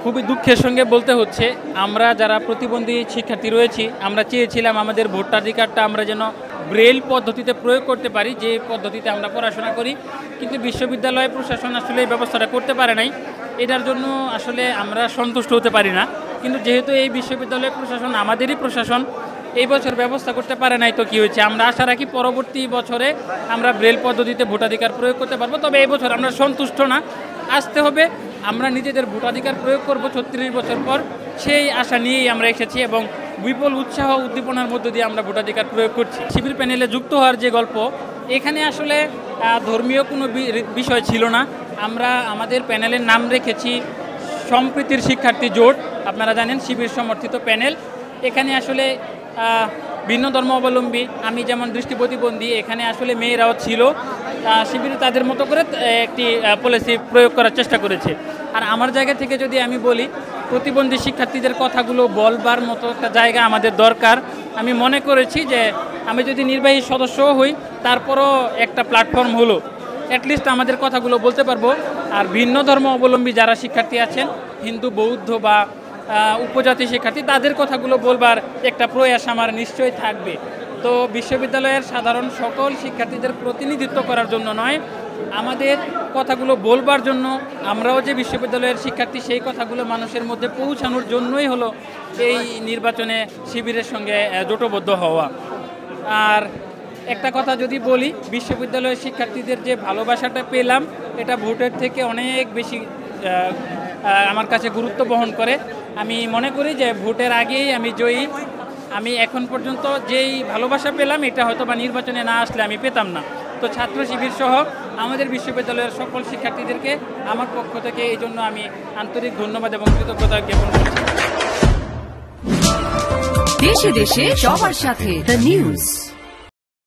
খুবই দুঃখের সঙ্গে বলতে হচ্ছে, আমরা যারা প্রতিবন্ধী শিক্ষার্থী রয়েছি, আমরা চেয়েছিলাম আমাদের ভোটাধিকারটা আমরা যেন ব্রেল পদ্ধতিতে প্রয়োগ করতে পারি, যে পদ্ধতিতে আমরা পড়াশোনা করি, কিন্তু বিশ্ববিদ্যালয় প্রশাসন আসলে এই ব্যবস্থাটা করতে পারে নাই। এটার জন্য আসলে আমরা সন্তুষ্ট হতে পারি না। কিন্তু যেহেতু এই বিশ্ববিদ্যালয় প্রশাসন আমাদেরই প্রশাসন, এই বছর ব্যবস্থা করতে পারে নাই, তো কী হয়েছে, আমরা আশা রাখি পরবর্তী বছরে আমরা ব্রেল পদ্ধতিতে ভোটাধিকার প্রয়োগ করতে পারবো। তবে এই বছর আমরা সন্তুষ্ট না, আসতে হবে, আমরা নিজেদের ভোটাধিকার প্রয়োগ করব 36 বছর পর, সেই আশা নিয়েই আমরা এসেছি এবং বিপুল উৎসাহ উদ্দীপনার মধ্য দিয়ে আমরা ভোটাধিকার প্রয়োগ করছি। শিবির প্যানেলে যুক্ত হওয়ার যে গল্প, এখানে আসলে ধর্মীয় কোনো বিষয় ছিল না। আমরা আমাদের প্যানেলের নাম রেখেছি সম্প্রীতির শিক্ষার্থী জোট। আপনারা জানেন শিবির সমর্থিত প্যানেল। এখানে আসলে ভিন্ন ধর্ম অবলম্বী, আমি যেমন দৃষ্টি প্রতিবন্ধী, এখানে আসলে মেয়েরাও ছিল। শিবির তাদের মতো করে একটি পলিসি প্রয়োগ করার চেষ্টা করেছে। আর আমার জায়গা থেকে যদি আমি বলি, প্রতিবন্ধী শিক্ষার্থীদের কথাগুলো বলবার মতো একটা জায়গা আমাদের দরকার। আমি মনে করেছি যে আমি যদি নির্বাহী সদস্যও হই, তারপরও একটা প্ল্যাটফর্ম হলো, অ্যাটলিস্ট আমাদের কথাগুলো বলতে পারবো। আর ভিন্ন ধর্ম অবলম্বী যারা শিক্ষার্থী আছেন, হিন্দু, বৌদ্ধ বা উপজাতি শিক্ষার্থী, তাদের কথাগুলো বলবার একটা প্রয়াস আমার নিশ্চয়ই থাকবে। তো বিশ্ববিদ্যালয়ের সাধারণ সকল শিক্ষার্থীদের প্রতিনিধিত্ব করার জন্য নয়, আমাদের কথাগুলো বলবার জন্য, আমরাও যে বিশ্ববিদ্যালয়ের শিক্ষার্থী সেই কথাগুলো মানুষের মধ্যে পৌঁছানোর জন্যই হলো এই নির্বাচনে শিবিরের সঙ্গে জোটবদ্ধ হওয়া। আর একটা কথা যদি বলি, বিশ্ববিদ্যালয়ের শিক্ষার্থীদের যে ভালোবাসাটা পেলাম, এটা ভোটের থেকে অনেক বেশি আমার কাছে গুরুত্ব বহন করে। আমি মনে করি যে ভোটের আগেই আমি জয়ী। আমি এখন পর্যন্ত যেই ভালোবাসা পেলাম, এটা হয়তো বা নির্বাচনে না আসলে আমি পেতাম না। তো ছাত্র শিবির সহ আমাদের বিশ্ববিদ্যালয়ের সকল শিক্ষার্থীদেরকে আমার পক্ষ থেকে এই জন্য আমি আন্তরিক ধন্যবাদ এবং কৃতজ্ঞতা জ্ঞাপন করছি। দেশে দেশে সবার সাথে দ্য নিউজ।